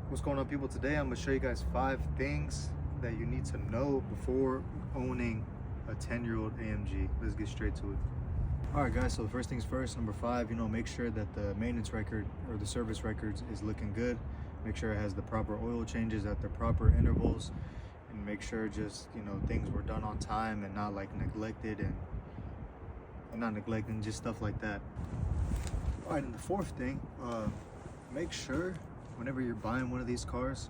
What's going on, people? Today I'm gonna show you guys 5 things that you need to know before owning a 10-year-old AMG. Let's get straight to it. All right, guys, so first things first, number 5, make sure that the maintenance record or the service records is looking good. Make sure it has the proper oil changes at the proper intervals, and make sure just things were done on time and not like neglected and not neglecting, just stuff like that. All right, and the 4th thing, make sure whenever you're buying one of these cars,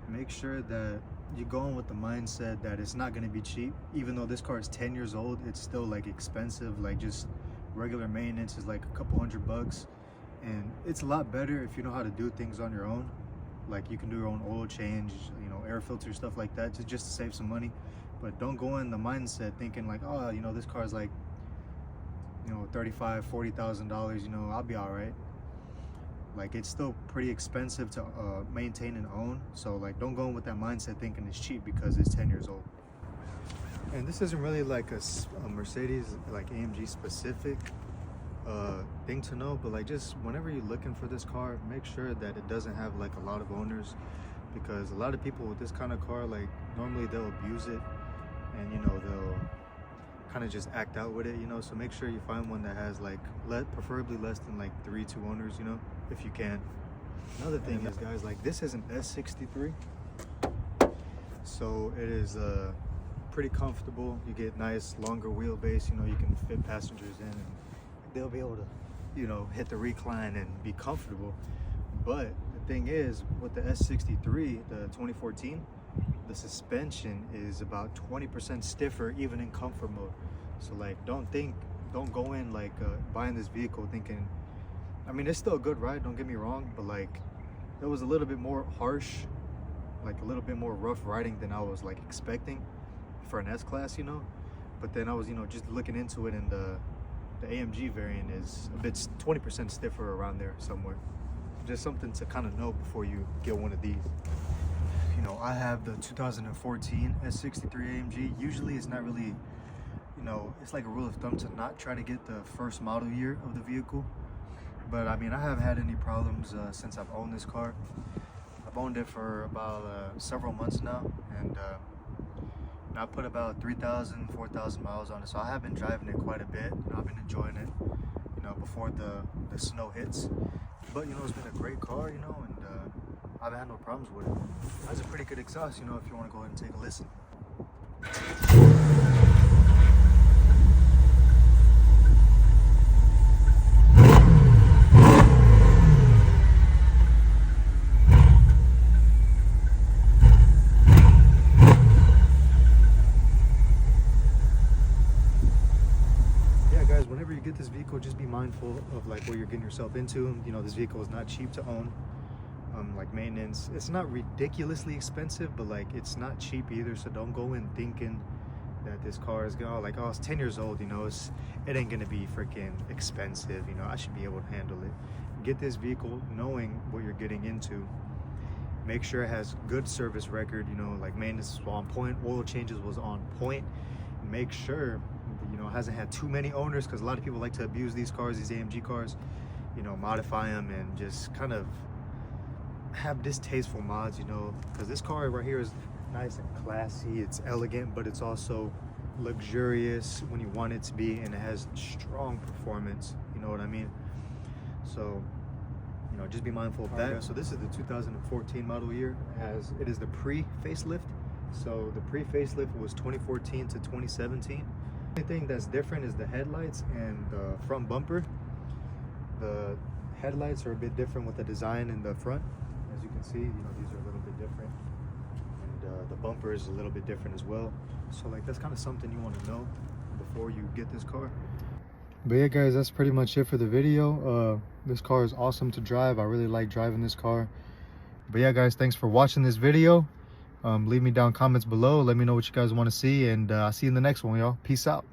make sure that you go in with the mindset that it's not going to be cheap. Even though this car is 10 years old, it's still like expensive. Like just regular maintenance is like a couple $100, and it's a lot better if you know how to do things on your own. Like you can do your own oil change, air filter, stuff like that, just to save some money. But don't go in the mindset thinking like, oh, this car is like $35,000, $40,000, I'll be all right. Like it's still pretty expensive to maintain and own. So like don't go in with that mindset thinking it's cheap because it's 10 years old. And this isn't really like a Mercedes like AMG specific thing to know, but like just whenever you're looking for this car, make sure that it doesn't have like a lot of owners, because a lot of people with this kind of car, like normally they'll abuse it and they'll kind of just act out with it, so make sure you find one that has like preferably less than like 2 owners, if you can. Another thing is, guys, like this is an S63, so it is pretty comfortable. You get nice longer wheelbase, you can fit passengers in and they'll be able to hit the recline and be comfortable. But the thing is, with the S63, the 2014, the suspension is about 20% stiffer even in comfort mode. So like don't go in like buying this vehicle thinking, I mean, it's still a good ride, don't get me wrong, but like it was a little bit more harsh, like a little bit more rough riding than I was like expecting for an S-Class, but then I was just looking into it, and the AMG variant is a bit 20% stiffer around there somewhere. Just something to kind of know before you get one of these. I have the 2014 S63 AMG. Usually it's not really, it's like a rule of thumb to not try to get the first model year of the vehicle. But I mean, I haven't had any problems since I've owned this car. I've owned it for about several months now, and I put about 3,000, 4,000 miles on it. So I have been driving it quite a bit. I've been enjoying it, before the snow hits. But it's been a great car, and I haven't had no problems with it. That's a pretty good exhaust, if you want to go ahead and take a listen. Yeah, guys, whenever you get this vehicle, just be mindful of like what you're getting yourself into. This vehicle is not cheap to own. Like maintenance, it's not ridiculously expensive, but like it's not cheap either. So don't go in thinking that this car is gonna it's 10 years old, it ain't gonna be freaking expensive, I should be able to handle it. Get this vehicle knowing what you're getting into. Make sure it has good service record, like maintenance was on point, oil changes was on point. Make sure it hasn't had too many owners, because a lot of people like to abuse these cars, these AMG cars, modify them and just kind of have distasteful mods, because this car right here is nice and classy, it's elegant, but it's also luxurious when you want it to be, and it has strong performance, you know what I mean? So just be mindful of that. So this is the 2014 model year. It is the pre-facelift. So the pre-facelift was 2014 to 2017. The only thing that's different is the headlights and the front bumper. The headlights are a bit different with the design in the front. As you can see, these are a little bit different, and the bumper is a little bit different as well. So like that's kind of something you want to know before you get this car. But yeah, guys, that's pretty much it for the video. This car is awesome to drive. I really like driving this car. But yeah, guys, thanks for watching this video. Leave me down comments below, let me know what you guys want to see, and I'll see you in the next one, y'all. Peace out.